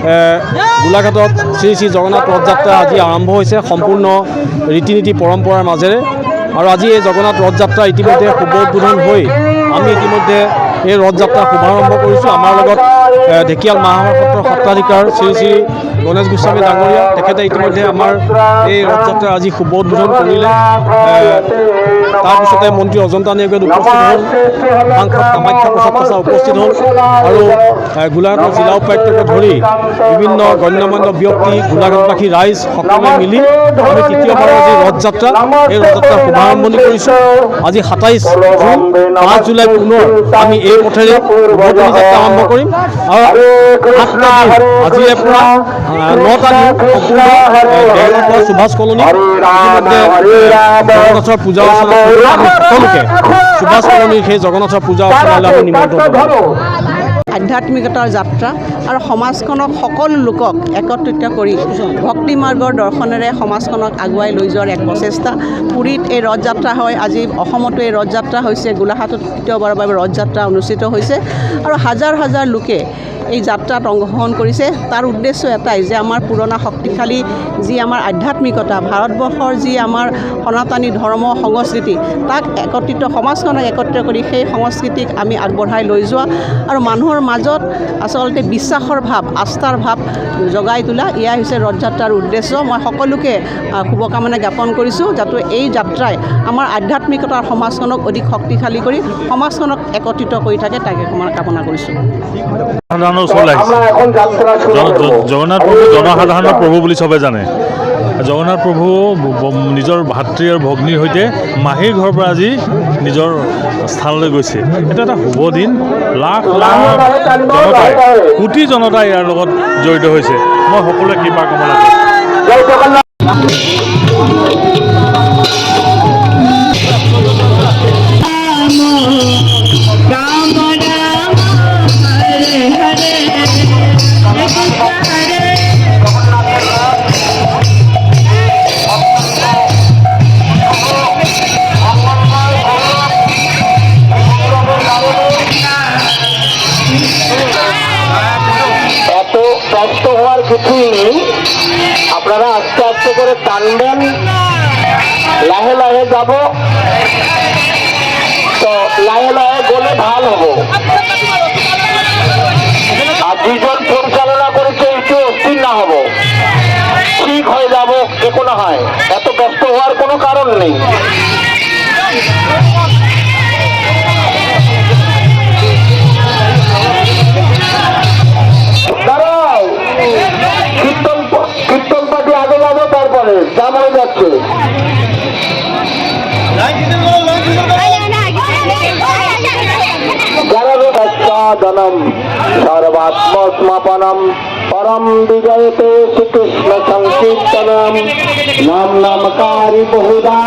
গোলাঘাটত শ্ৰী শ্ৰী জগন্নাথ ৰথযাত্ৰা আজি আৰম্ভ হৈছে সম্পূৰ্ণ ৰীতি নীতি পৰম্পৰাৰ মাজেৰে। আৰু আজি এই জগন্নাথ ৰথযাত্ৰা ইতিমধ্যে শুভ উদ্বোধন হৈ আমি ইতিমধ্যে এই ৰথযাত্ৰা শুভাৰম্ভ কৰিছোঁ। আমাৰ লগত ঢেকিয়াল মাহাৱৰ সত্ৰৰ সত্ৰাধিকাৰ শ্ৰী শ্ৰী গণেশ গোস্বামী ডাঙৰীয়া, তেখেতে ইতিমধ্যে আমাৰ এই ৰথযাত্ৰা আজি শুভ উদ্বোধন কৰিলে। তাৰপিছতে মন্ত্ৰী অজন্তা নেওগে উপস্থিত হ'ল, সাংসদ কামাখ্যা প্ৰসাদ কাছা উপস্থিত হ'ল আৰু গোলাঘাটৰ জিলা উপায়ুক্তকে ধৰি বিভিন্ন গণ্যমান্য ব্যক্তি, গোলাঘাটবাসী ৰাইজ সকলোৱে মিলি আমি তৃতীয়বাৰৰ যি ৰথযাত্ৰা, এই ৰথযাত্ৰা শুভাৰম্ভণি কৰিছোঁ। আজি 27 জুন, 5 জুলাই পুনৰ আমি এই পথেৰে উভতনি যাত্ৰা আৰম্ভ কৰিম আৰু 8টা দিন আজিৰে পৰা 9টা দিন সম্পূৰ্ণ দেওগাঁও সুভাষ কলনী ইতিমধ্যে জগন্নাথৰ পূজা অৰ্চনা কৰি আমি সকলোকে সুভাষ কলনীৰ সেই জগন্নাথৰ পূজা অৰ্চনালৈ আমি নিমন্ত্ৰণ জনাইছোঁ। আধ্যাত্মিকতাৰ যাত্ৰা আৰু সমাজখনক সকলো লোকক একত্ৰিত কৰি ভক্তি মাৰ্গৰ দৰ্শনেৰে সমাজখনক আগুৱাই লৈ যোৱাৰ এক প্ৰচেষ্টা। পুৰীত এই ৰথযাত্ৰা হয়, আজি অসমতো এই ৰথযাত্ৰা হৈছে, গোলাঘাটত তৃতীয়বাৰৰ বাবে ৰথযাত্ৰা অনুষ্ঠিত হৈছে আৰু হাজাৰ হাজাৰ লোকে এই যাত্ৰাত অংশগ্ৰহণ কৰিছে। তাৰ উদ্দেশ্য এটাই যে আমাৰ পুৰণা শক্তিশালী যি আমাৰ আধ্যাত্মিকতা, ভাৰতবৰ্ষৰ যি আমাৰ সনাতনী ধৰ্ম সংস্কৃতি, তাক একত্ৰিত, সমাজখনক একত্ৰিত কৰি সেই সংস্কৃতিক আমি আগবঢ়াই লৈ যোৱা আৰু মানুহৰ মাজত আচলতে বিশ্বাসৰ ভাৱ, আস্থাৰ ভাৱ জগাই তোলা, এয়াই হৈছে ৰথযাত্ৰাৰ উদ্দেশ্য। মই সকলোকে শুভকামনা জ্ঞাপন কৰিছোঁ, যাতে এই যাত্ৰাই আমাৰ আধ্যাত্মিকতাৰ সমাজখনক অধিক শক্তিশালী কৰি সমাজখনক একত্ৰিত কৰি থাকে, তাকে কামনা কৰিছোঁ। জগন্নাথ প্ৰভু জনসাধাৰণৰ প্ৰভু বুলি চবে জানে। জগন্নাথ প্ৰভু নিজৰ ভাতৃ আৰু ভগ্নীৰ সৈতে মাহীৰ ঘৰৰ পৰা আজি নিজৰ স্থানলৈ গৈছে। এইটো এটা শুভ দিন। লাখ লাখ জনতাই, কোটি জনতাই ইয়াৰ লগত জড়িত হৈছে। মই সকলোৱে কৃপা কামনা কৰিছোঁ। কষ্ট হওয়ার কিছুই নেই, আপনারা আস্তে আস্তে করে টানবেন, লাহে লাহে যাব, তো লাহে লাহে গলে ভাল হব। আর দুজন পরিচালনা করেছে একটু অস্থির না হব, ঠিক হয়ে যাব, একো না হয়, এত ব্যস্ত হওয়ার কোনো কারণ নেই। কীর্তন পার্টি আগে যাবো, তারপরে জামাই যাচ্ছে। জনম সর্বাত্মস্মাপনম পরম বিজয়তে শ্রীকৃষ্ণ সংকীর্তনম নাম নামকারী বহুধা